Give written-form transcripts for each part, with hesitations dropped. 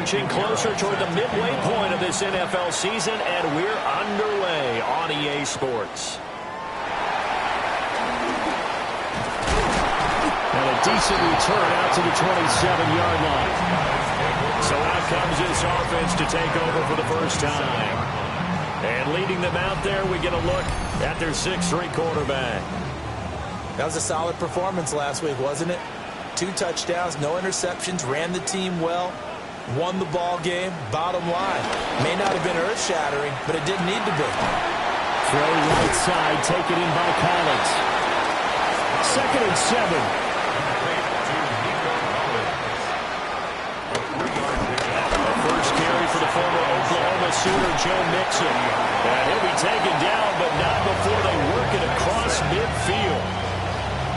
inching closer toward the midway point of this NFL season, and we're underway on EA Sports. And a decent return out to the 27-yard line. So out comes this offense to take over for the first time. And leading them out there, we get a look at their 6'3" quarterback. That was a solid performance last week, wasn't it? 2 touchdowns, no interceptions, ran the team well, won the ball game. Bottom line, may not have been earth-shattering, but it didn't need to be. Throw right side, taken in by Collins. 2nd and 7. For the former Oklahoma Sooner, Joe Mixon. And he'll be taken down, but not before they work it across midfield.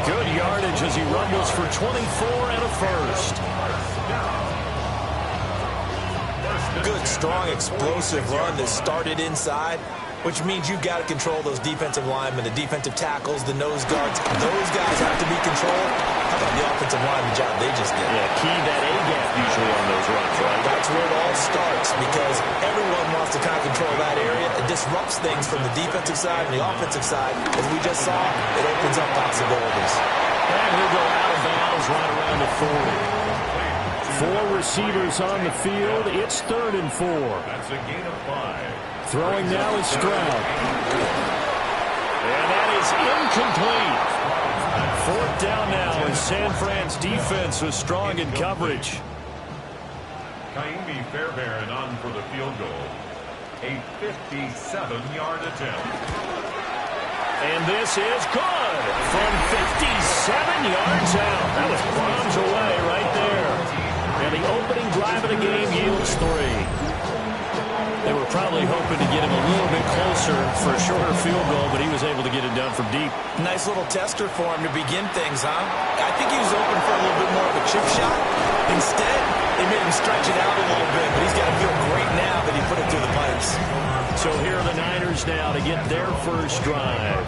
Good yardage as he rumbles for 24 and a first. Good, strong, explosive run that started inside, which means you've got to control those defensive linemen, the defensive tackles, the nose guards. Those guys have to be controlled. How about the offensive lineman job they just did? Yeah, key that A-gap usually on those runs, right? That's where it all starts, because everyone wants to kind of control that area. It disrupts things from the defensive side and the offensive side. As we just saw, it opens up possibilities. And he'll go out of bounds right around the 40. 4 receivers on the field. It's 3rd and 4. That's a gain of 5. Throwing now is Stroud. And that is incomplete. 4th down now as San Fran's defense was strong in coverage. Kaimi Fairbairn on for the field goal. A 57-yard attempt. And this is good from 57 yards out. That was bombs away right there. And the opening drive of the game yields 3. They were probably hoping to get him a little bit closer for a shorter field goal, but he was able to get it done from deep. Nice little tester for him to begin things, huh? I think he was open for a little bit more of a chip shot. Instead, they made him stretch it out a little bit, but he's got to feel great now that he put it through the pipes. So here are the Niners now to get their first drive.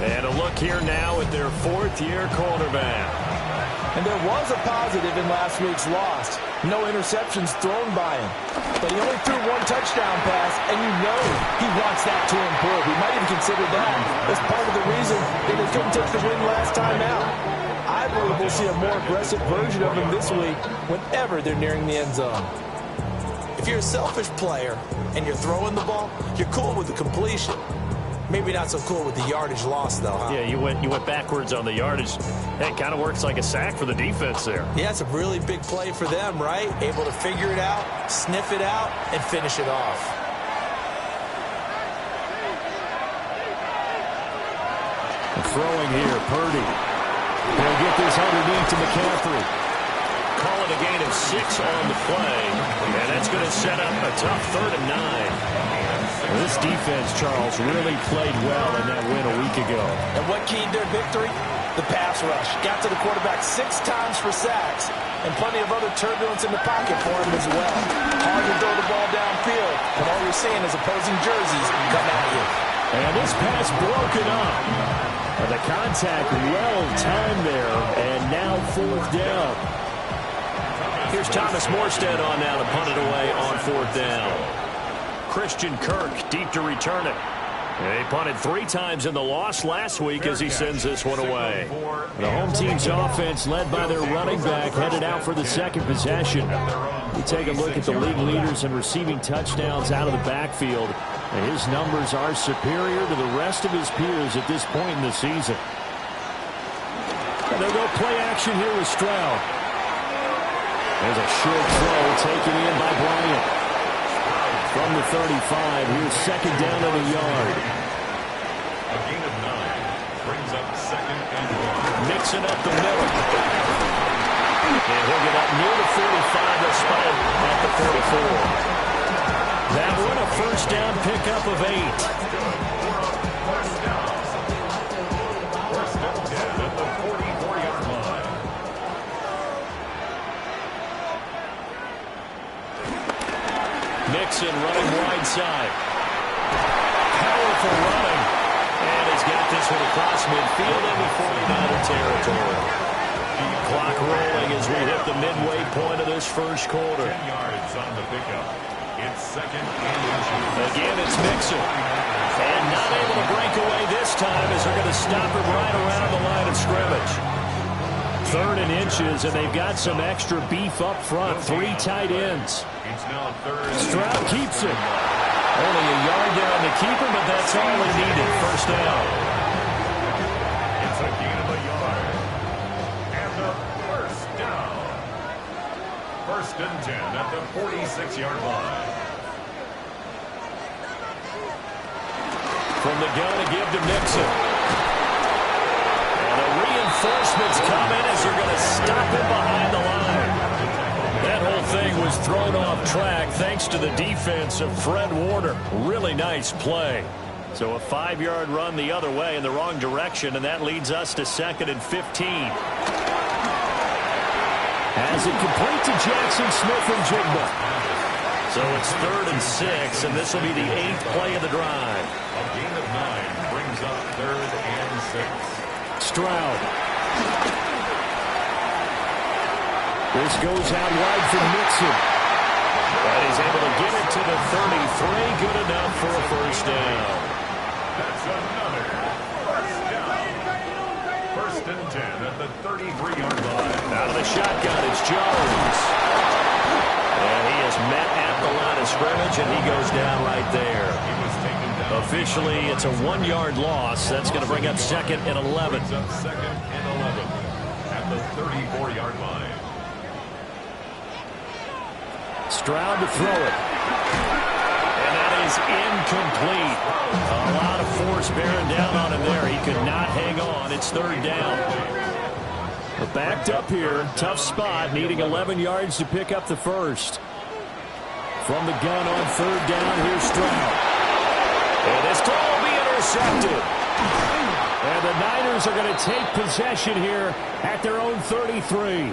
And a look here now at their 4th-year quarterback. And there was a positive in last week's loss. No interceptions thrown by him. But he only threw 1 touchdown pass, and you know he wants that to improve. He might even consider that as part of the reason that they couldn't take the win last time out. I believe we'll see a more aggressive version of him this week whenever they're nearing the end zone. If you're a selfish player and you're throwing the ball, you're cool with the completion. Maybe not so cool with the yardage loss, though, huh? Yeah, you went backwards on the yardage. That kind of works like a sack for the defense there. Yeah, it's a really big play for them, right? Able to figure it out, sniff it out, and finish it off. Throwing here, Purdy. They'll get this underneath to McCaffrey. Calling a gain of 6 on the play, and that's going to set up a tough 3rd and 9. This defense, Charles, really played well in that win a week ago. And what keyed their victory? The pass rush. Got to the quarterback 6 times for sacks, and plenty of other turbulence in the pocket for him as well. Hard to throw the ball downfield, and all you're seeing is opposing jerseys come at you. And this pass broken up. And the contact well timed there, and now 4th down. Here's Thomas Morstead on now to punt it away on 4th down. Christian Kirk deep to return it. He punted 3 times in the loss last week as he sends this one away. The home team's offense, led by their running back, headed out for the 2nd possession. We take a look at the league leaders in receiving touchdowns out of the backfield. And his numbers are superior to the rest of his peers at this point in the season. And they'll go play action here with Stroud. There's a short throw taken in by Bryant. From the 35, here's 2nd down and a yard. A gain of 9 brings up 2nd and 1. Mixing up the middle. And he'll get up near the 45. They'll spot it at the 44. That one a 1st down pickup of 8. At the 44-yard line. Mixon running wide side. Powerful running. And he's got this one across midfield into 49er territory. Clock rolling as we hit the midway point of this first quarter. 10 yards on the pickup. It's second and inches. Again, it's Mixon. And not able to break away this time as they're going to stop him right around the line of scrimmage. 3rd and inches, and they've got some extra beef up front. 3 tight ends. It's now 3rd. Stroud keeps it. Only a yard down to keep him, but that's all he needed. First down. It's a gain of a yard. And the first down. 1st and 10 at the 46-yard line. From the gun to give to Mixon. And the reinforcements come in as they're going to stop him behind the line. That whole thing was thrown off track thanks to the defense of Fred Warner. Really nice play. So a 5-yard run the other way in the wrong direction, and that leads us to 2nd and 15. Has it complete to Jackson Smith-Njigba. So it's 3rd and 6, and this will be the 8th play of the drive. A gain of 9 brings up 3rd and 6. Stroud. This goes out wide for Mixon. And he's able to get it to the 33. Good enough for a first down. That's another first down. 1st and 10 at the 33-yard line. Out of the shotgun, it's Jones. And he is met at the line of scrimmage, and he goes down right there. He was taken down. Officially, it's a 1-yard loss. That's going to bring up 2nd and 11. Brings up 2nd and 11 at the 34-yard line. Stroud to throw it. And that is incomplete. A lot of force bearing down on him there. He could not hang on. It's 3rd down. But backed up here. Tough spot. Needing 11 yards to pick up the first. From the gun on 3rd down, here's Stroud. And this throw will be intercepted. And the Niners are going to take possession here at their own 33.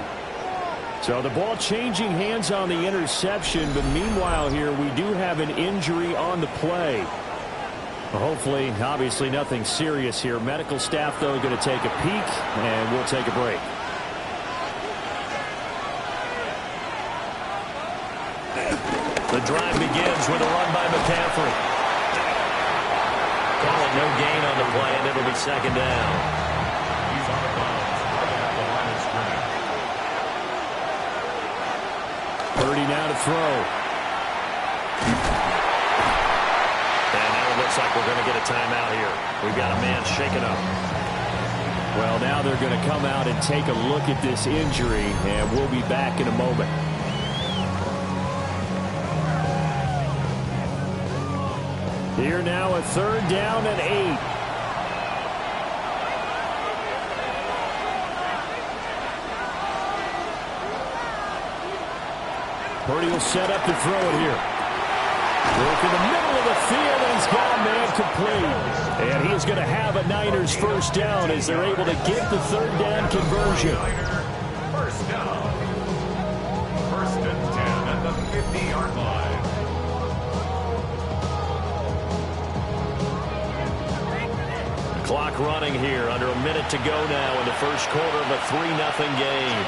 So the ball changing hands on the interception, but meanwhile here we do have an injury on the play. Hopefully, obviously nothing serious here. Medical staff, though, going to take a peek, and we'll take a break. The drive begins with a run by McCaffrey. Call it no gain on the play, and it'll be 2nd down. He's on the bounds right at the line of scrimmage. Purdy now to throw. And now it looks like we're going to get a timeout here. We've got a man shaken up. Well, now they're going to come out and take a look at this injury, and we'll be back in a moment. Here now a 3rd down and 8. Purdy will set up to throw it here. Work in the middle of the field, and he's got a man complete. And he's going to have a Niners first down as they're able to get the 3rd down conversion. First down. 1st and 10 at the 50-yard line. Clock running here, under a minute to go now in the first quarter of a 3-0 game.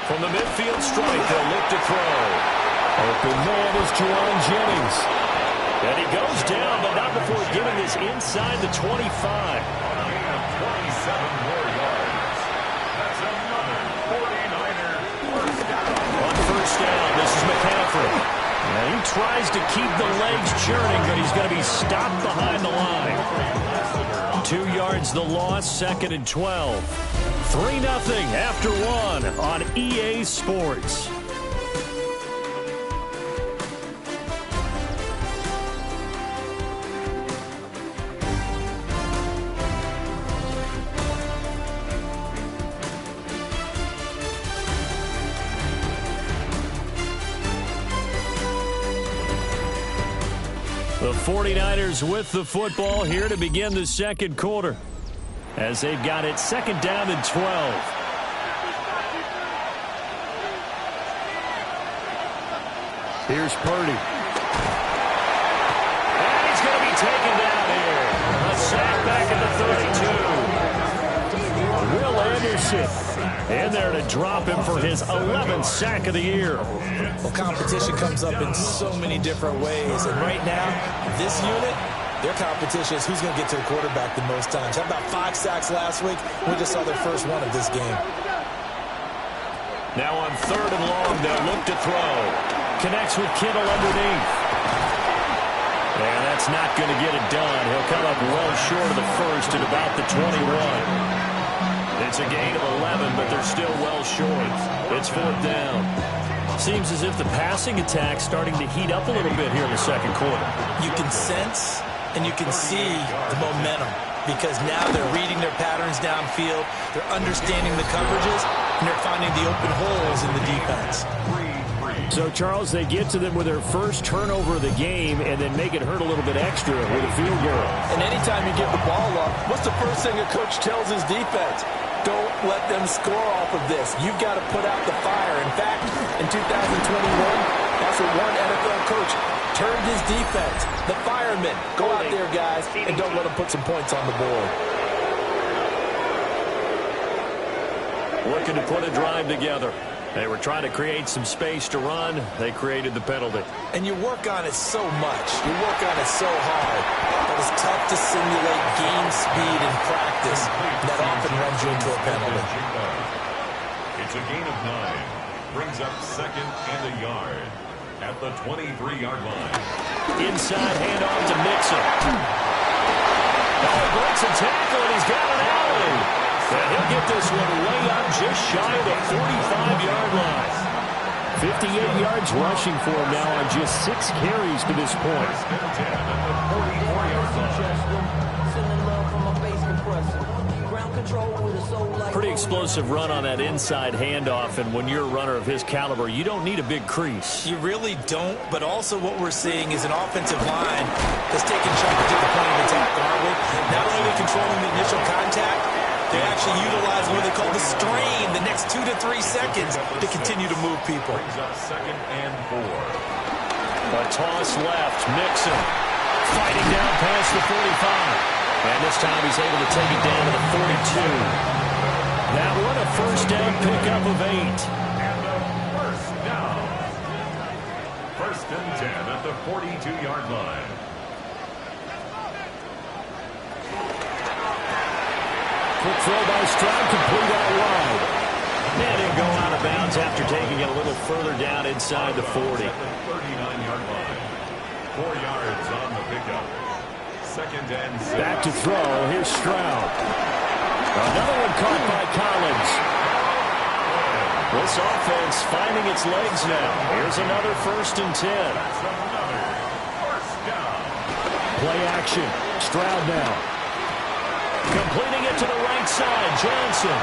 From the midfield strike, they'll look to throw. Open man is Juwan Jennings. And he goes down, but not before getting this inside the 25. A gain of 27 more yards. That's another 49er first down. On first down, this is McCaffrey. And he tries to keep the legs churning, but he's going to be stopped behind the line. 2 yards the loss, 2nd and 12. 3-0 after 1 on EA Sports. The 49ers with the football here to begin the second quarter, as they've got it 2nd down and 12. Here's Purdy. And he's going to be taken down here. A sack back at the 32. Mixon in there to drop him for his 11th sack of the year. Well, competition comes up in so many different ways. And right now, this unit, their competition is who's going to get to the quarterback the most times. How about 5 sacks last week? We just saw their first one of this game. Now on 3rd and long, they'll look to throw. Connects with Kittle underneath. And that's not going to get it done. He'll come up well short of the first at about the 21. It's a gain of 11, but they're still well short. It's 4th down. Seems as if the passing attack's starting to heat up a little bit here in the second quarter. You can sense and you can see the momentum because now they're reading their patterns downfield, they're understanding the coverages, and they're finding the open holes in the defense. So, Charles, they get to them with their first turnover of the game and then make it hurt a little bit extra with a field goal. And anytime you give the ball up, what's the first thing a coach tells his defense? Don't let them score off of this. You've got to put out the fire. In fact, in 2021, that's what one NFL coach turned his defense. The firemen. Go out there, guys, and don't let them put some points on the board. Looking to put a drive together. They were trying to create some space to run. They created the penalty. And you work on it so much. You work on it so hard. But it's tough to simulate game speed in practice. That often runs you into a penalty. It's a gain of 9. Brings up 2nd and a yard at the 23-yard line. Inside handoff to Mixon. Oh, breaks a tackle, and he's got an alley. And he'll get this one way up just shy of the 45-yard line. 58 yards rushing for him now on just 6 carries to this point. Pretty explosive run on that inside handoff, and when you're a runner of his caliber, you don't need a big crease. You really don't, but also what we're seeing is an offensive line that's taking charge at the point of attack, aren't we? Not only controlling the initial contact, they actually utilize what they call the strain, the next 2 to 3 seconds to continue to move people. Brings up 2nd and 4. A toss left. Mixon fighting down past the 45. And this time he's able to take it down to the 42. That one a first down pickup of 8. And a first down. 1st and 10 at the 42-yard line. Quick throw by Stroud, complete out wide. And he'll go out of bounds after taking it a little further down inside the 40. At the 39-yard line. 4 yards on the pickup. 2nd and 6. Back to throw. Here's Stroud. Another one caught by Collins. This offense finding its legs now. Here's another 1st and 10. That's another first down. Play action. Stroud now. Completing it to the right side. Johnson.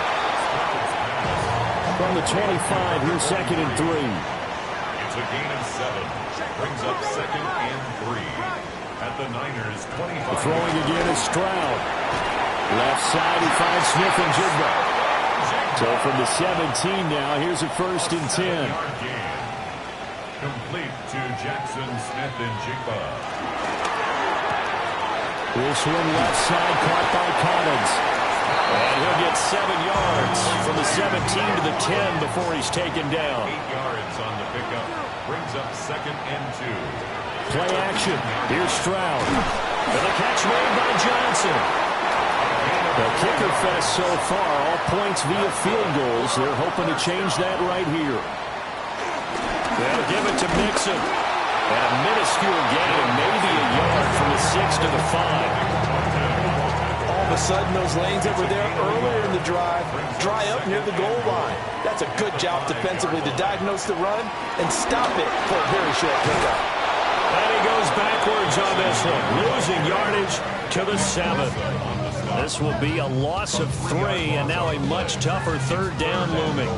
From the 25, here's 2nd and 3. It's a gain of 7. Brings up 2nd and 3 at the Niners' 25. Throwing again is Stroud. Left side, he finds Smith and Jigba. So from the 17 now, here's a 1st and 10. Complete to Jackson Smith and Jigba. This one left side caught by Collins. And he'll get 7 yards from the 17 to the 10 before he's taken down. 8 yards on the pickup. Brings up 2nd and 2. Play action. Here's Stroud. And the catch made by Johnson. The kicker fest so far, all points via field goals. They're hoping to change that right here. They'll give it to Mixon. And a minuscule gain, maybe a yard from the 6 to the 5. All of a sudden, those lanes that were there earlier in the drive dry up near the goal line. That's a good job defensively to diagnose the run and stop it for a very short pickup. And he goes backwards on this one, losing yardage to the 7. This will be a loss of 3, and now a much tougher 3rd down looming.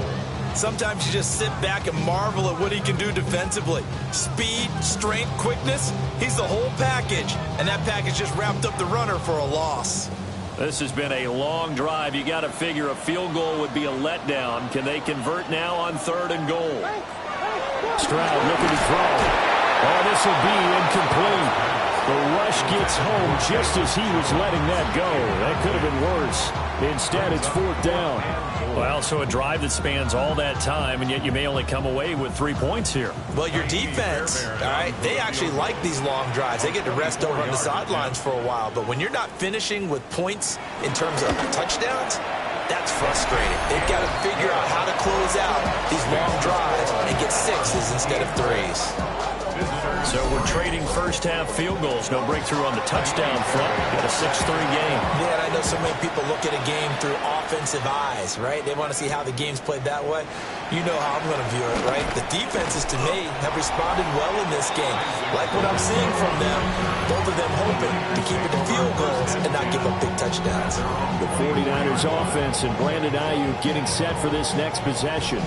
Sometimes you just sit back and marvel at what he can do defensively. Speed, strength, quickness, he's the whole package. And that package just wrapped up the runner for a loss. This has been a long drive. You got to figure a field goal would be a letdown. Can they convert now on 3rd and goal? Stroud looking to throw. Oh, this will be incomplete. The rush gets home just as he was letting that go. That could have been worse. Instead, it's 4th down. Well, so a drive that spans all that time, and yet you may only come away with 3 points here. Well, your defense, all right, they actually like these long drives. They get to rest over on the sidelines for a while. But when you're not finishing with points in terms of touchdowns, that's frustrating. They've got to figure out how to close out these long drives and get 6s instead of 3s. So we're trading first-half field goals. No breakthrough on the touchdown front. Got a 6-3 game. Yeah, and I know so many people look at a game through offensive eyes, right? They want to see how the game's played that way. You know how I'm going to view it, right? The defenses, to me, have responded well in this game. Like what I'm seeing from them, both of them hoping to keep it to field goals and not give up big touchdowns. The 49ers offense and Brandon Ayuk getting set for this next possession.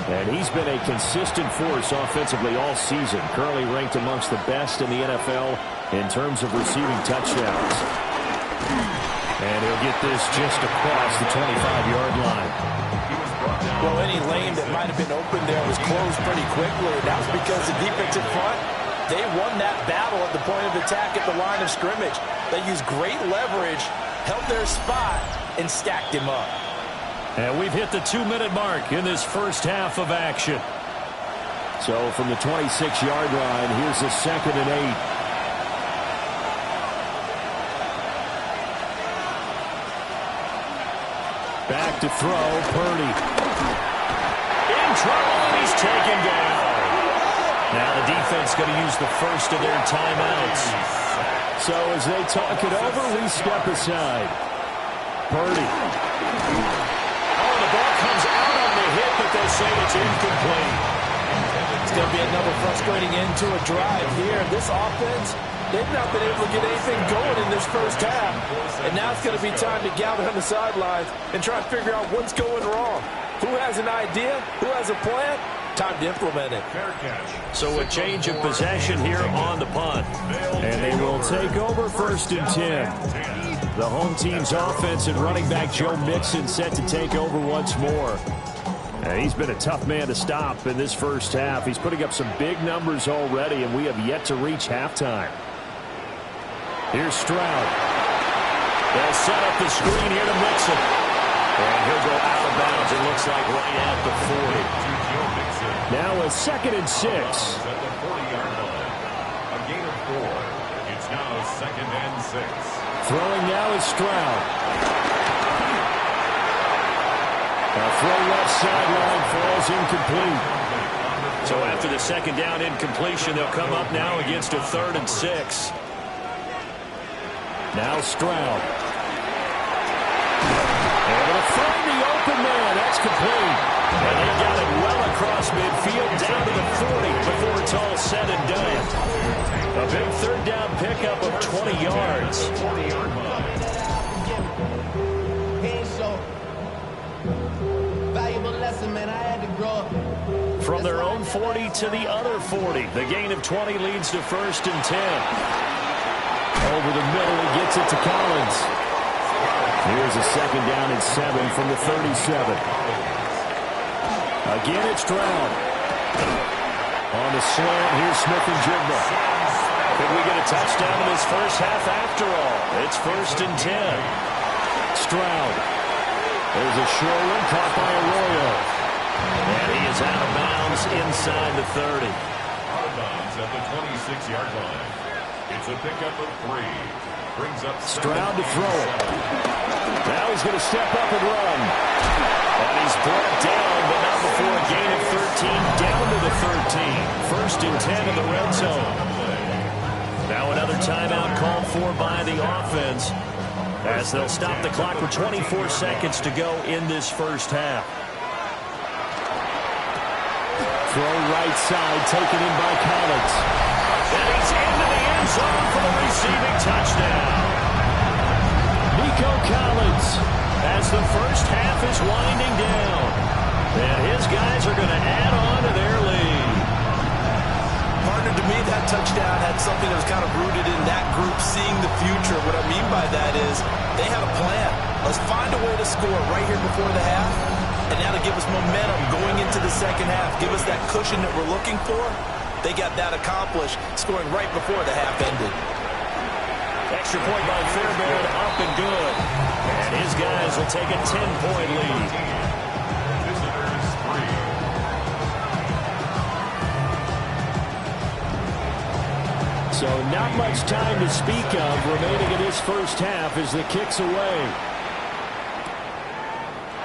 And he's been a consistent force offensively all season, currently ranked amongst the best in the NFL in terms of receiving touchdowns. And he'll get this just across the 25-yard line. Well, any lane that might have been open there was closed pretty quickly. That was because the defensive front, they won that battle at the point of attack at the line of scrimmage. They used great leverage, held their spot, and stacked him up. And we've hit the 2-minute mark in this first half of action. So from the 26-yard line, here's a 2nd and 8. Back to throw, Purdy. In trouble, and he's taken down. Now the defense going to use the first of their timeouts. So as they talk it over, we step aside. Purdy. Comes out on the hit, but they say it's incomplete. It's going to be another frustrating end to a drive here. This offense, they've not been able to get anything going in this first half. And now it's going to be time to gather on the sidelines and try and figure out what's going wrong. Who has an idea? Who has a plan? Time to implement it. So a change of possession here on the punt. And they will take over 1st and 10. The home team's offense and running back Joe Mixon set to take over once more. And he's been a tough man to stop in this first half. He's putting up some big numbers already, and we have yet to reach halftime. Here's Stroud. They'll set up the screen here to Mixon. And he'll go out of bounds, it looks like, right at the 40. Now a 2nd and 6. At the 40-yard line. A gain of 4. It's now 2nd and 6. Throwing now is Stroud. A throw left sideline falls incomplete. So after the 2nd down incompletion, they'll come up now against a 3rd and 6. Now Stroud. Able to find the open man. That's complete. And they got it well across midfield down to the 40 before it's all said and done. A big 3rd down pickup of 20 yards. From their own 40 to the other 40. The gain of 20 leads to 1st and 10. Over the middle, he gets it to Collins. Here's a 2nd down and 7 from the 37. Again, it's Stroud. On the slant, here's Smith-Njigba. Could we get a touchdown in this first half after all? It's 1st and 10. Stroud. There's a short one caught by Arroyo. And he is out of bounds inside the 30. Out of bounds at the 26-yard line. It's a pickup of 3. Brings up Stroud to throw it. Now he's going to step up and run. And he's brought down, but not before a gain of 13, down to the 13. 1st and 10 in the red zone. Now another timeout called for by the offense as they'll stop the clock with 24 seconds to go in this first half. Throw right side, taken in by Collins. And he's into the end zone for the receiving touchdown. Nico Collins as the first half is winding down. And his guys are going to add on to their lead. Partner, to me, that touchdown had something that was kind of rooted in that group seeing the future. What I mean by that is they had a plan. Let's find a way to score right here before the half. And now to give us momentum going into the second half, give us that cushion that we're looking for. they got that accomplished, scoring right before the half ended. Extra point by Fairbairn, up and good. And his guys will take a 10-point lead. Visitors 3. So not much time to speak of remaining in this first half as the kick's away.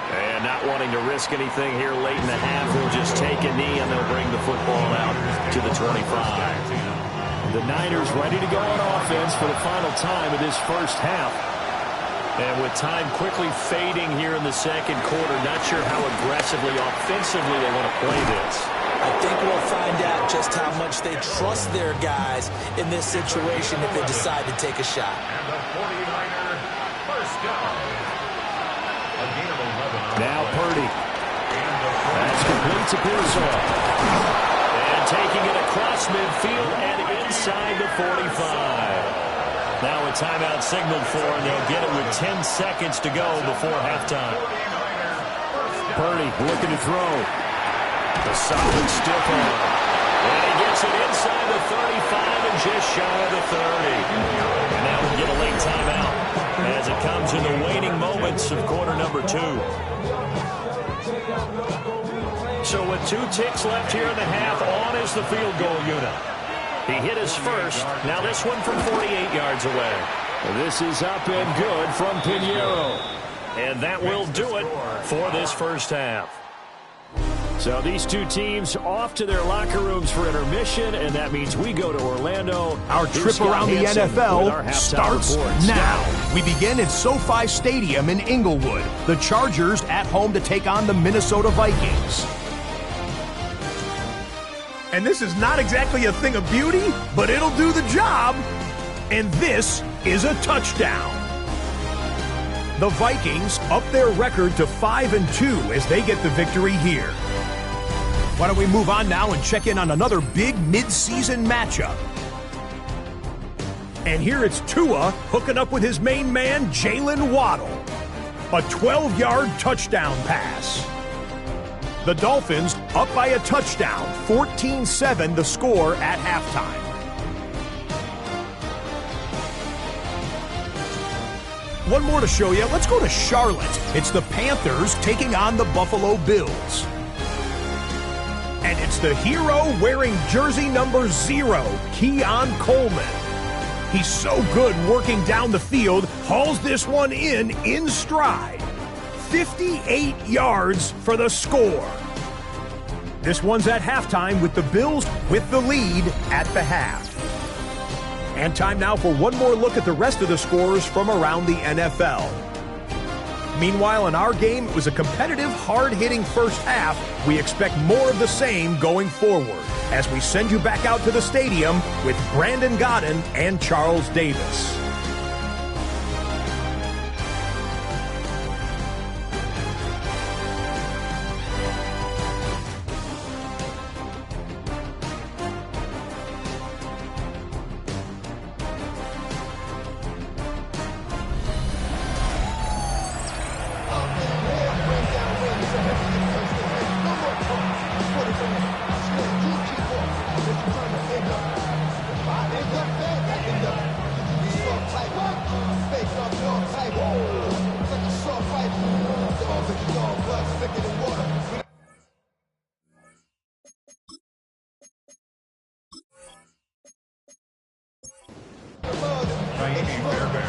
And not wanting to risk anything here late in the half, they'll just take a knee and they'll bring the football out to the 25. The Niners ready to go on offense for the final time of this first half. And with time quickly fading here in the second quarter, not sure how aggressively, offensively they want to play this. I think we'll find out just how much they trust their guys in this situation if they decide to take a shot. And the 49er first down. A gain of 11. Now Purdy. That's complete to Pearsall. And taking it across midfield and inside the 45. Now a timeout signaled for, and they'll get it with 10 seconds to go before halftime. Purdy looking to throw. A solid stiff arm. And he gets it inside the 35 and just shy of the 30. And now we'll get a late timeout as it comes in the waning moments of quarter number 2. So with 2 ticks left here in the half, on is the field goal unit. He hit his first. Now this one from 48 yards away. This is up and good from Pinheiro. And that will do it for this first half. So these two teams off to their locker rooms for intermission, and that means we go to Orlando. Our trip around the NFL starts now. We begin at SoFi Stadium in Inglewood. The Chargers at home to take on the Minnesota Vikings. And this is not exactly a thing of beauty, but it'll do the job. And this is a touchdown. The Vikings up their record to 5-2 as they get the victory here. Why don't we move on now and check in on another big mid-season matchup. And here it's Tua hooking up with his main man, Jalen Waddle. A 12-yard touchdown pass. The Dolphins up by a touchdown, 14-7 the score at halftime. One more to show you. Let's go to Charlotte. It's the Panthers taking on the Buffalo Bills. And it's the hero wearing jersey number 0, Keon Coleman. He's so good working down the field, hauls this one in stride. 58 yards for the score. This one's at halftime with the Bills with the lead at the half. And time now for one more look at the rest of the scores from around the NFL. Meanwhile, in our game, it was a competitive, hard-hitting first half. We expect more of the same going forward as we send you back out to the stadium with Brandon Godden and Charles Davis.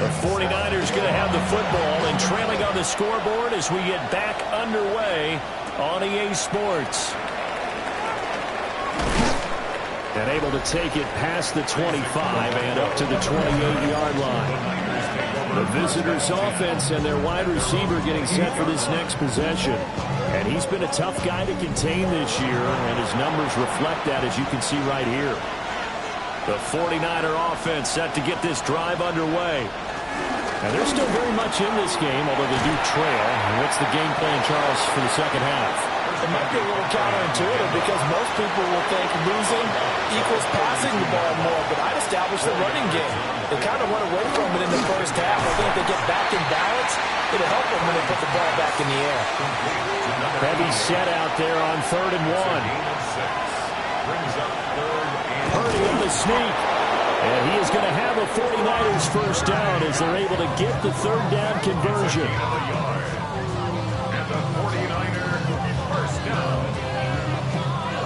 The 49ers going to have the football and trailing on the scoreboard as we get back underway on EA Sports. And able to take it past the 25 and up to the 28-yard line. The visitors' offense and their wide receiver getting set for this next possession. And he's been a tough guy to contain this year, and his numbers reflect that, as you can see right here. The 49er offense set to get this drive underway. And they're still very much in this game, although they do trail. And what's the game plan, Charles, for the second half? It might be a little counterintuitive because most people will think losing equals passing the ball more, but I'd establish the running game. They kind of went away from it in the first half. I think if they get back in balance, it'll help them when they put the ball back in the air. Heavy set out there on 3rd and 1. Brings up 3rd the sneak. And he is going to have a 49ers first down as they're able to get the third down conversion. And the 49er first down.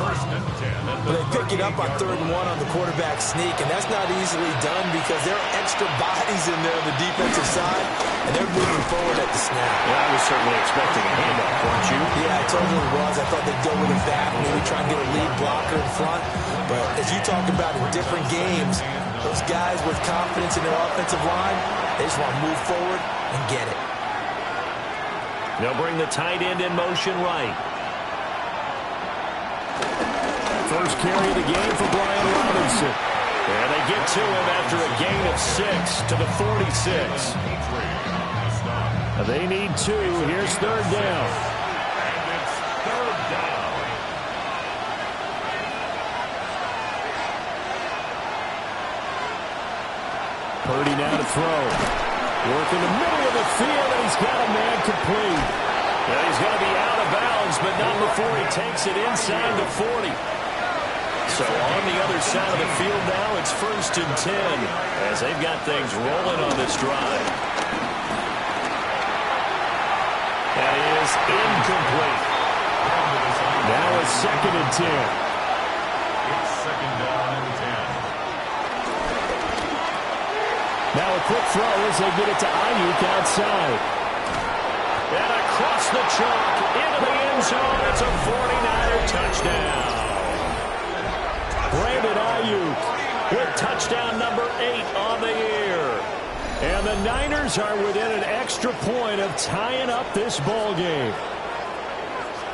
First and 10 at the But they pick it up on 3rd and 1 on the quarterback sneak, and that's not easily done because there are extra bodies in there on the defensive side, and they're moving forward at the snap. Yeah, I was certainly expecting a handoff, weren't you? Yeah, I told you it was. I thought they'd go with a back, maybe try and get a lead blocker in front. But as you talk about in different games, those guys with confidence in their offensive line, they just want to move forward and get it. They'll bring the tight end in motion right. First carry of the game for Brian Robinson. And they get to him after a gain of 6 to the 46. They need 2. Here's 3rd down. And it's 3rd down. Purdy now to throw. Work in the middle of the field, and he's got a man complete. Yeah, he's going to be out of bounds, but not before he takes it inside the 40. So on the other side of the field now, it's 1st and 10 as they've got things rolling on this drive. That is incomplete. Now it's 2nd and 10. It's 2nd down and 10. Now a quick throw as they get it to Ayuk outside. And across the chalk into the end zone. It's a 49er touchdown. Brandon Ayuk with touchdown number 8 on the year. And the Niners are within an extra point of tying up this ball game.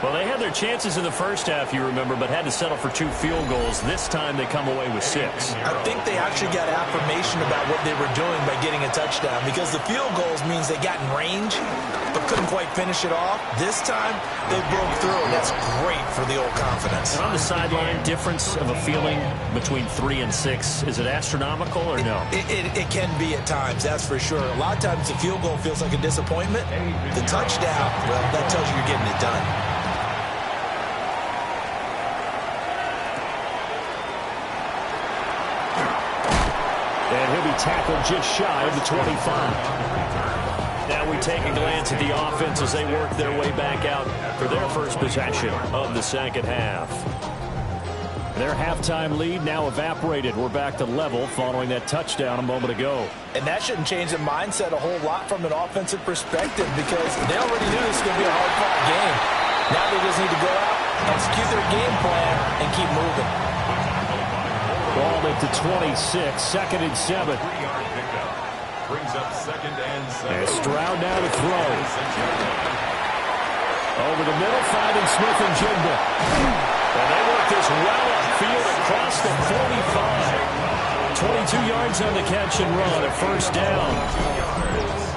Well, they had their chances in the first half, you remember, but had to settle for 2 field goals. This time they come away with 6. I think they actually got affirmation about what they were doing by getting a touchdown because the field goals means they got in range but couldn't quite finish it off. This time, they broke through, and that's great for the old confidence. And on the sideline, difference of a feeling between 3 and 6, is it astronomical or no? It can be at times, that's for sure. A lot of times the field goal feels like a disappointment. The touchdown, well, that tells you you're getting it done. And he'll be tackled just shy of the 25. Now we take a glance at the offense as they work their way back out for their first possession of the second half. Their halftime lead now evaporated. We're back to level following that touchdown a moment ago. And that shouldn't change the mindset a whole lot from an offensive perspective because they already knew this was going to be a hard-fought game. Now they just need to go out, execute their game plan, and keep moving. Ball at the 26, 2nd and 7. 3-yard pickup. Brings up 2nd and 7. And Stroud now to throw. Over the middle, finding Smith and Jigba. And they work this well upfield across the 45. 22 yards on the catch and run, a first down. And a first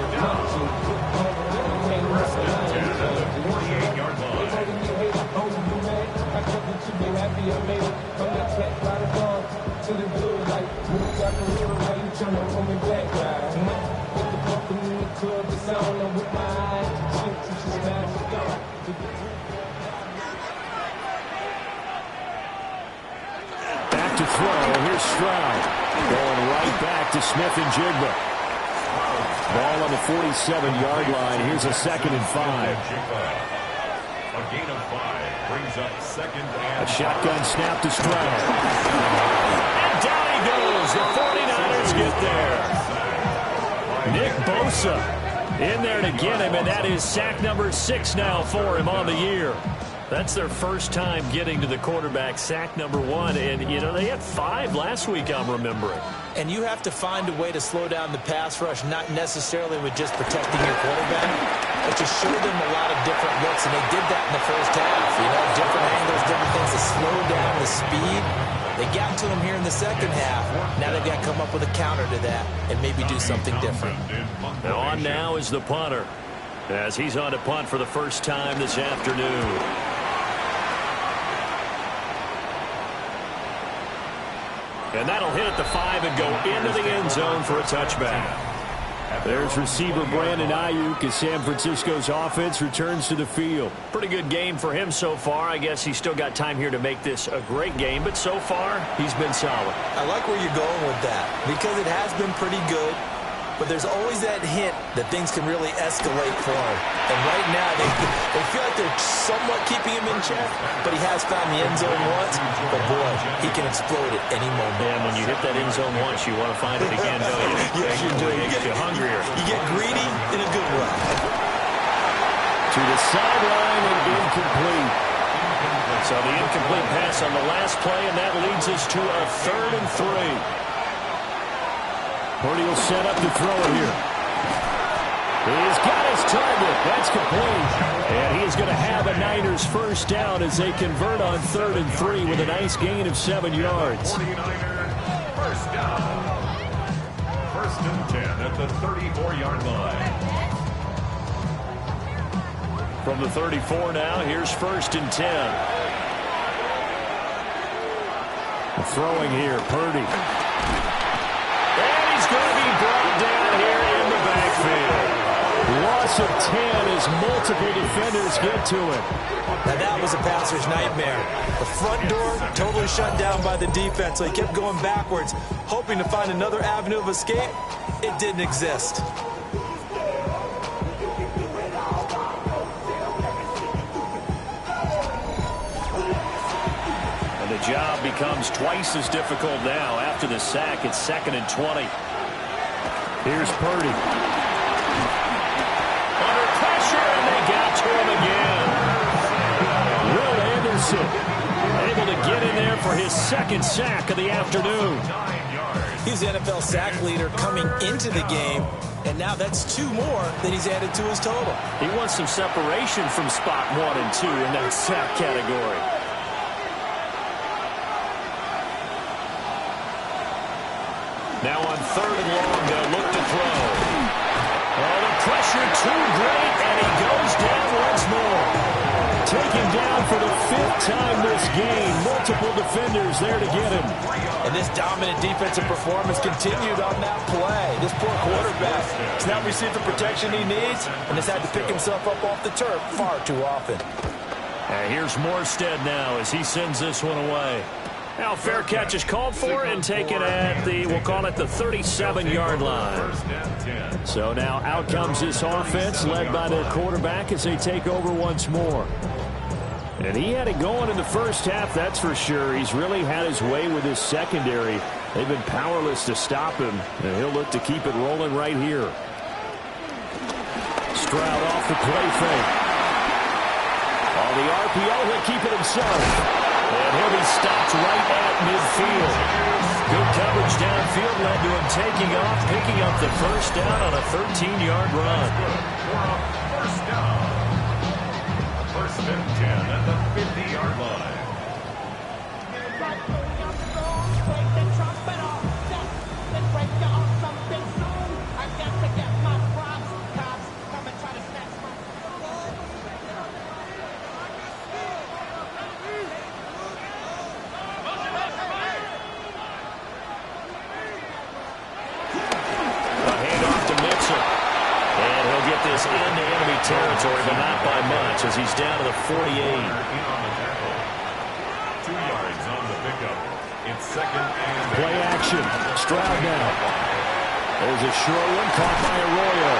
down. First and 10 at the 48-yard line. Back to throw. Here's Stroud. Going right back to Smith and Jigba. Ball on the 47-yard line. Here's a 2nd and 5. A gain of 5 brings up 2nd and A shotgun snap to Stroud. And down he goes. The 49ers get there. Nick Bosa in there to get him, and that is sack number 6 now for him on the year. That's their first time getting to the quarterback, sack number 1. And, you know, they had 5 last week, I'm remembering. And you have to find a way to slow down the pass rush, not necessarily with just protecting your quarterback, but to show them a lot of different looks. And they did that in the first half. You know, different angles, different things to slow down the speed. They got to him here in the second half. Now they've got to come up with a counter to that and maybe do something different. Now on now is the punter, as he's on to punt for the first time this afternoon. And that'll hit at the 5 and go into the end zone for a touchback. There's receiver Brandon Ayuk as San Francisco's offense returns to the field. Pretty good game for him so far. I guess he's still got time here to make this a great game, but so far, he's been solid. I like where you're going with that because it has been pretty good, but there's always that hint that things can really escalate for him. And right now, they feel like they're somewhat keeping him in check, but he has found the end zone once. But, boy, he can explode at any moment. And when you hit that end zone once, you want to find it again, don't you? Yes, you do. It makes you hungrier. You get greedy in a good way. To the sideline and incomplete. So the incomplete pass on the last play, and that leads us to a 3rd and 3. Purdy will set up to throw it here. He's got his target. That's complete. And he is going to have a Niners first down as they convert on 3rd and 3 with a nice gain of 7 yards. 49er first down. 1st and 10 at the 34-yard line. From the 34 now, here's 1st and 10. Throwing here, Purdy. He's going to be brought down here in the backfield. Loss of 10 as multiple defenders get to him. Now that was a passer's nightmare. The front door totally shut down by the defense, so he kept going backwards, hoping to find another avenue of escape. It didn't exist. And the job becomes twice as difficult now. After the sack, it's 2nd and 20. Here's Purdy. Under pressure, and they got to him again. Will Anderson able to get in there for his 2nd sack of the afternoon. He's the NFL sack leader coming into the game, and now that's 2 more that he's added to his total. He wants some separation from spot 1 and 2 in that sack category. Now on 3rd and long, they'll look to throw. Oh, the pressure too great, and he goes down once more. Taken down for the 5th time this game. Multiple defenders there to get him. And this dominant defensive performance continued on that play. This poor quarterback has not received the protection he needs and has had to pick himself up off the turf far too often. And here's Morstead now as he sends this one away. Now, fair catch is called for and taken at the, we'll call it the 37-yard line. So now out comes this offense led by their quarterback as they take over once more. And he had it going in the first half, that's for sure. He's really had his way with his secondary. They've been powerless to stop him, and he'll look to keep it rolling right here. Stroud off the play fake. On the RPO, he'll keep it himself. And he'll be stopped right at midfield. Good coverage downfield led to him taking off, picking up the first down on a 13-yard run. First down. 1st and 10 at the 50-yard line. Into enemy territory, but not by much as he's down to the 48. 2 yards on the pickup. It's 2nd and play action. Stroud now. There's a short one caught by Arroyo.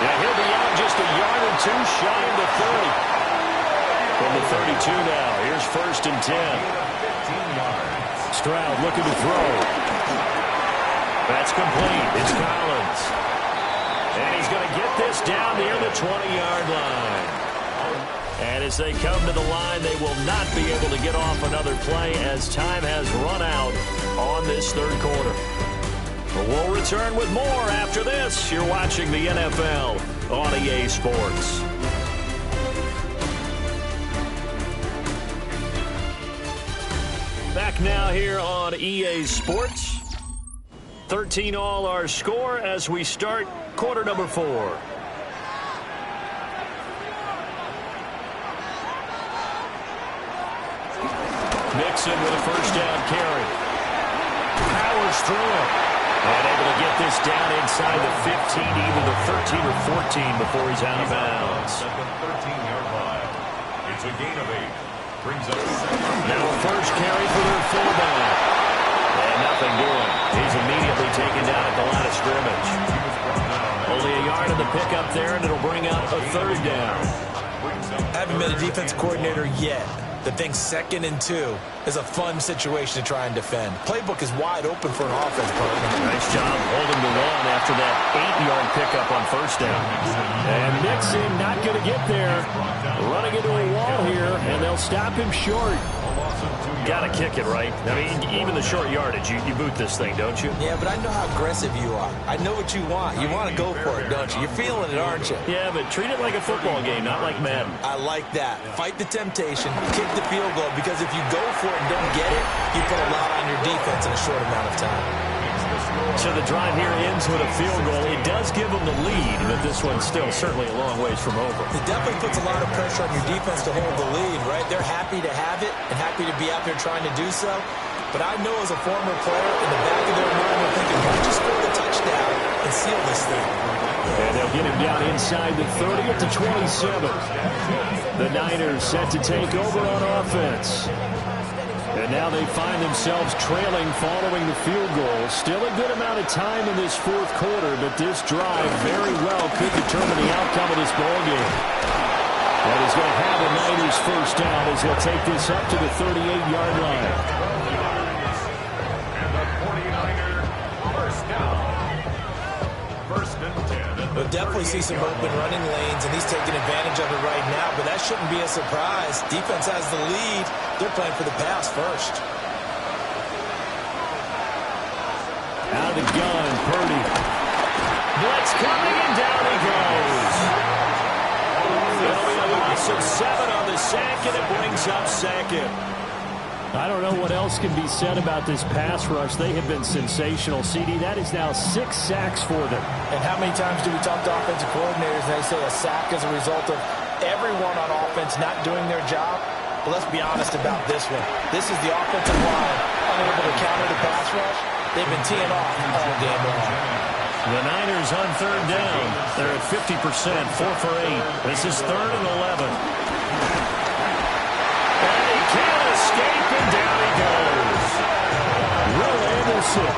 Yeah, he'll be out just a yard or 2 shy of the 30. From the 32 now, here's 1st and 10. 15 yards. Stroud looking to throw. That's complete. It's Collins. And he's going to get this down near the 20-yard line. And as they come to the line, they will not be able to get off another play as time has run out on this 3rd quarter. But we'll return with more after this. You're watching the NFL on EA Sports. Back now here on EA Sports. 13-all our score as we start quarter number 4. Mixon with a first down carry. Powers through it. And able to get this down inside the 15, either the 13 or 14 before he's out of bounds. At the 13-yard line. It's a gain of 8. Brings up now a first carry for their fullback. And nothing doing. He's immediately taken down at the line of scrimmage. Only a yard of the pickup there, and it'll bring up a third down. I haven't been a defense coordinator yet. The thing 2nd and 2 is a fun situation to try and defend. Playbook is wide open for an offense partner. Nice job holding to one after that 8-yard pickup on first down. And Mixon not going to get there. Running into a wall here, and they'll stop him short. Got to kick it, right? I mean, even the short yardage, you boot this thing, don't you? Yeah, but I know how aggressive you are. I know what you want. You want to go for it, don't you? You're feeling it, aren't you? Yeah, but treat it like a football game, not like Madden. I like that. Fight the temptation, kick the field goal, because if you go for it and don't get it, you put a lot on your defense in a short amount of time. So the drive here ends with a field goal. It does give them the lead, but this one's still certainly a long ways from over. It definitely puts a lot of pressure on your defense to hold the lead, right? They're happy to have it and happy to be out there trying to do so. But I know as a former player, in the back of their mind, they're thinking, why don't you score the touchdown and seal this thing? And they'll get him down inside the 30 at the 27. The Niners set to take over on offense. And now they find themselves trailing following the field goal. Still a good amount of time in this fourth quarter, but this drive very well could determine the outcome of this ballgame. That is going to have the Niners first down as they'll take this up to the 38-yard line. And the 49er first down. First and 10. We'll definitely see some open running lanes, and he's taking advantage of it right now, but that shouldn't be a surprise. Defense has the lead. They're playing for the pass first. Out of the gun, Purdy. Blitz coming, and down he goes. It'll be a loss of 7 on the sack, and it brings up second. I don't know what else can be said about this pass rush. They have been sensational. CD, that is now 6 sacks for them. And how many times do we talk to offensive coordinators and they say a sack is a result of everyone on offense not doing their job? But let's be honest about this one. This is the offensive line unable to counter the pass rush. They've been teeing off all game long. The Niners on third down. They're at 50%, 4 for 8. This is 3rd and 11. And he can't escape, and down he goes. Will Anderson.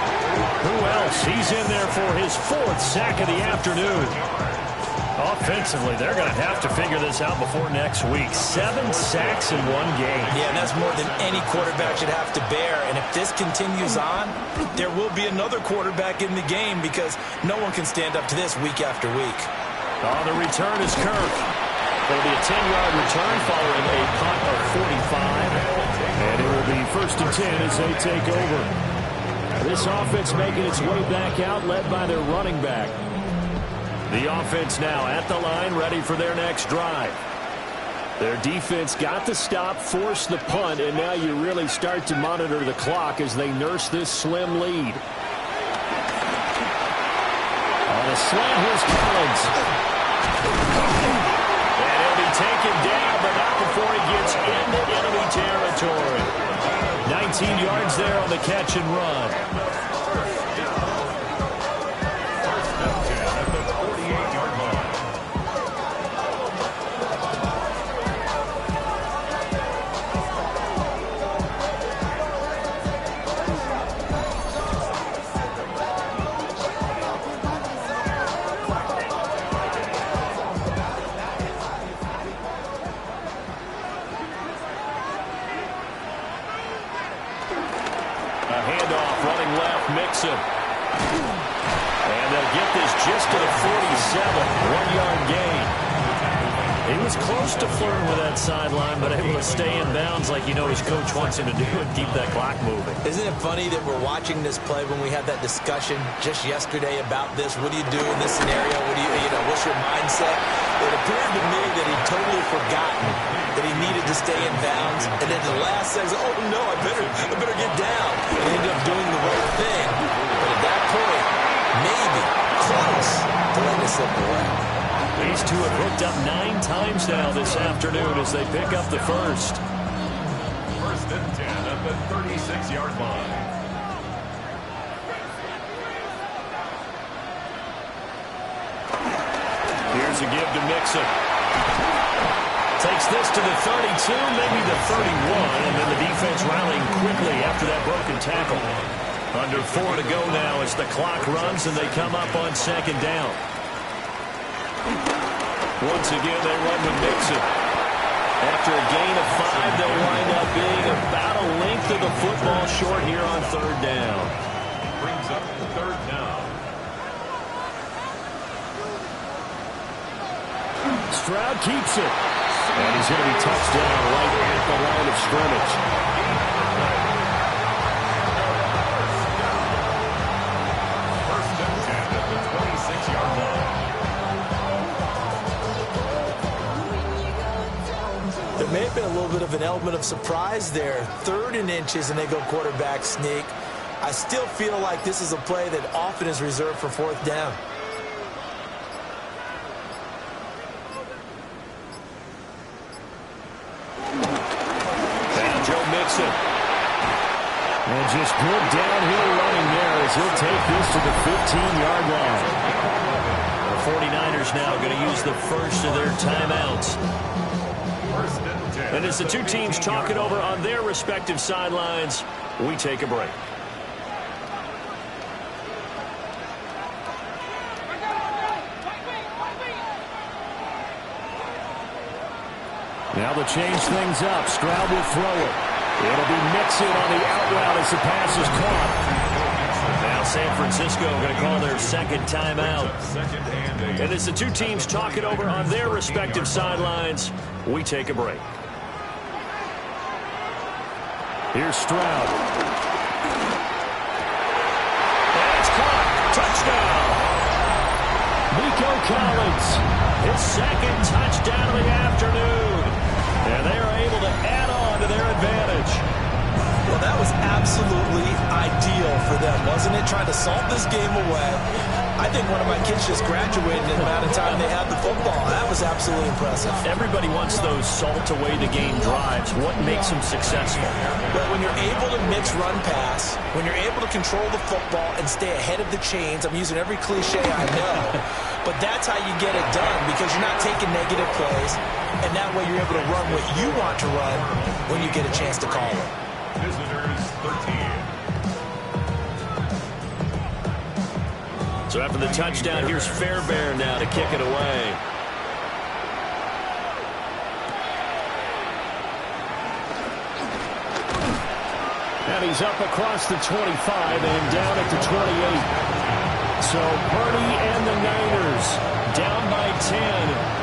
Who else? He's in there for his 4th sack of the afternoon. Offensively, they're going to have to figure this out before next week. 7 sacks in one game. Yeah, and that's more than any quarterback should have to bear. And if this continues on, there will be another quarterback in the game because no one can stand up to this week after week. Oh, the return is Kirk. It'll be a 10-yard return following a punt of 45. And it will be 1st and 10 as they take over. This offense making its way back out, led by their running back. The offense now at the line, ready for their next drive. Their defense got the stop, forced the punt, and now you really start to monitor the clock as they nurse this slim lead. On a slant, here's Collins. And he'll be taken down, but not before he gets into enemy territory. 19 yards there on the catch and run. Mixon. And they'll get this just to the 47. 1-yard gain. He was close to flirting with that sideline, but able to stay in bounds like you know his coach wants him to do and keep that clock moving. Isn't it funny that we're watching this play when we had that discussion just yesterday about this? What do you do in this scenario? What do you know, what's your mindset? It appeared to me that he'd totally forgotten that he needed to stay in bounds. And then the last second, oh no, I better get down. And he ended up doing the right thing. But at that point, maybe close to letting it slip away. These two have hooked up 9 times now this afternoon as they pick up the first. 1st and 10 at the 36-yard line. Here's a give to Mixon. Takes this to the 32, maybe the 31, and then the defense rallying quickly after that broken tackle. Under 4 to go now as the clock runs and they come up on second down. Once again, they run with Mixon. After a gain of 5, they'll wind up being about a length of the football short here on third down. Brings up third down. Stroud keeps it. And he's going to be touched down right at the line of scrimmage. First and 10 at the 26-yard line. There may have been a little bit of an element of surprise there. 3rd and inches, and they go quarterback sneak. I still feel like this is a play that often is reserved for 4th down. And just good downhill running there as he'll take this to the 15-yard line. The 49ers now going to use the first of their timeouts. And as the two teams talk it over on their respective sidelines, we take a break. Now they'll change things up. Stroud will throw it. It'll be Mixon on the out route as the pass is caught. Now San Francisco going to call their second timeout. And as the two teams talk it over on their respective sidelines, we take a break. Here's Stroud. And it's caught. Touchdown. Nico Collins. His second touchdown of the afternoon. And they are able to add on to their advantage. Well, that was absolutely ideal for them, wasn't it? Trying to salt this game away. I think one of my kids just graduated in the amount of time they had the football. That was absolutely impressive. Everybody wants those salt-away-the-game drives. What makes them successful? But when you're able to mix run-pass, when you're able to control the football and stay ahead of the chains, I'm using every cliche I know, but that's how you get it done because you're not taking negative plays, and that way you're able to run what you want to run when you get a chance to call it. Visitors 13. So after the touchdown, here's Fairbairn now to kick it away. And he's up across the 25 and down at the 28. So Purdy and the Niners down by 10.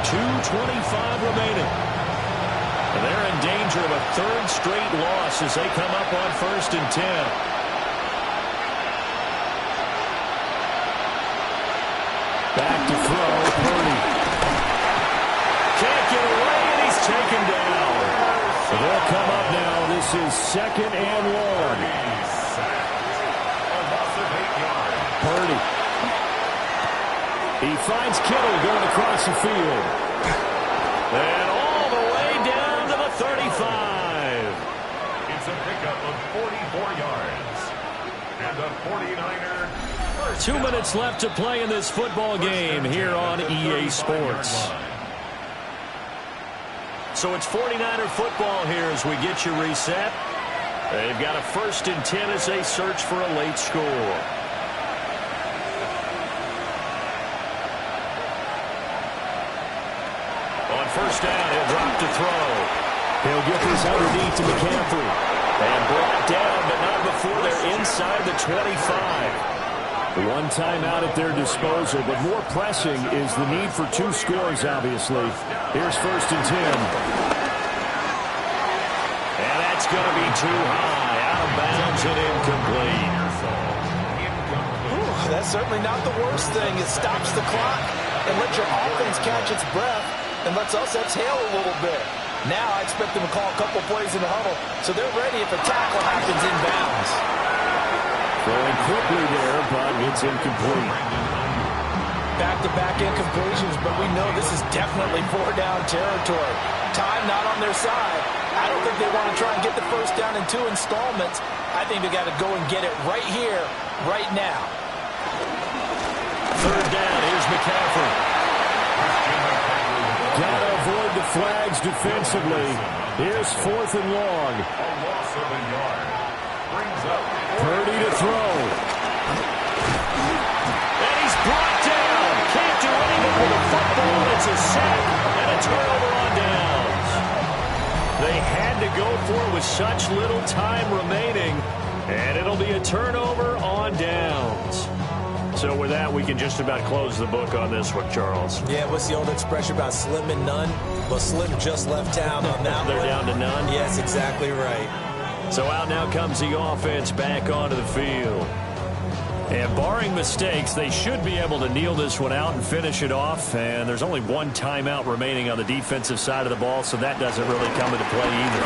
2:25 remaining. And they're in danger of a third straight loss as they come up on 1st and 10. Back to throw, Purdy. Can't get away, and he's taken down. So they'll come up now. This is 2nd and 1. Purdy. He finds Kittle going across the field. And all the way down to the 35. It's a pickup of 44 yards. And the 49er. 2 minutes left to play in this football game here on EA Sports. So it's 49er football here as we get you reset. They've got a 1st and 10 as they search for a late score. On 1st down, he'll drop to throw. He'll get this underneath to McCaffrey. And brought down, but not before they're inside the 25. One timeout at their disposal, but more pressing is the need for 2 scores, obviously. Here's 1st and 10. And that's going to be too high. Out of bounds and incomplete. Ooh, that's certainly not the worst thing. It stops the clock and lets your offense catch its breath and lets us exhale a little bit. Now I expect them to call a couple plays in the huddle so they're ready if a tackle happens inbounds. Throwing quickly there, but it's incomplete. Back-to-back incompletions, but we know this is definitely 4-down territory. Time not on their side. I don't think they want to try and get the 1st down in 2 installments. I think they got to go and get it right here, right now. 3rd down, here's McCaffrey. Got to avoid the flags defensively. Here's 4th and long. A loss of a yard. Brings up Purdy to throw. And he's brought down. Can't do anything with the football. It's a sack and a turnover on downs. They had to go for it with such little time remaining. And it'll be a turnover on downs. So with that, we can just about close the book on this one, Charles. Yeah, what's the old expression about slim and none? Well, Slim just left town on that They're one. down to none? Yes, exactly right. So out now comes the offense back onto the field. And barring mistakes, they should be able to kneel this one out and finish it off. And there's only one timeout remaining on the defensive side of the ball, so that doesn't really come into play either.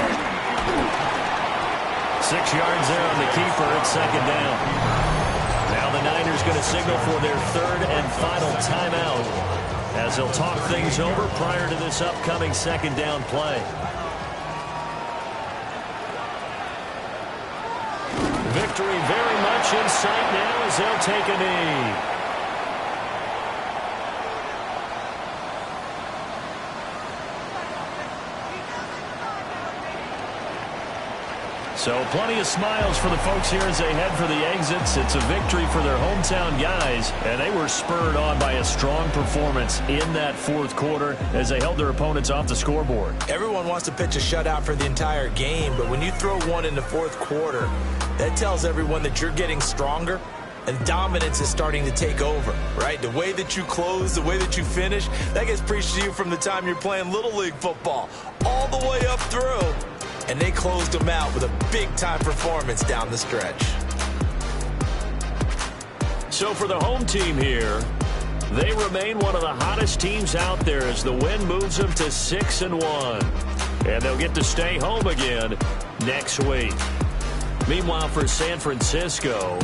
6 yards there on the keeper. It's 2nd down. Now the Niners going to signal for their 3rd and final timeout as they'll talk things over prior to this upcoming 2nd down play. Victory very much in sight now as they'll take a knee. So plenty of smiles for the folks here as they head for the exits. It's a victory for their hometown guys, and they were spurred on by a strong performance in that 4th quarter as they held their opponents off the scoreboard. Everyone wants to pitch a shutout for the entire game, but when you throw one in the 4th quarter, that tells everyone that you're getting stronger and dominance is starting to take over, right? The way that you close, the way that you finish, that gets preached to you from the time you're playing Little League football all the way up through. And they closed them out with a big-time performance down the stretch. So for the home team here, they remain one of the hottest teams out there as the win moves them to 6-1. And they'll get to stay home again next week. Meanwhile, for San Francisco,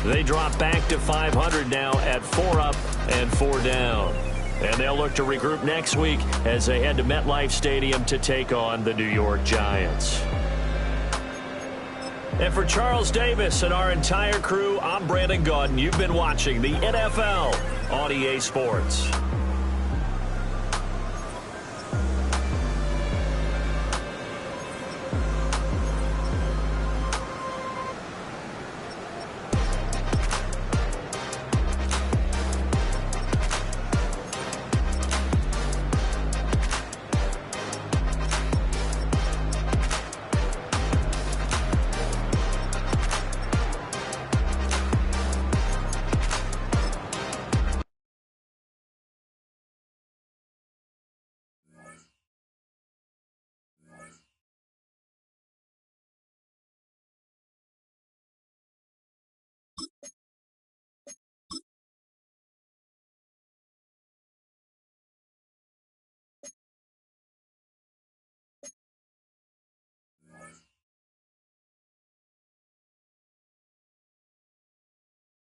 they drop back to 500 now at 4 up and 4 down. And they'll look to regroup next week as they head to MetLife Stadium to take on the New York Giants. And for Charles Davis and our entire crew, I'm Brandon Gaudin. You've been watching the NFL on EA Sports.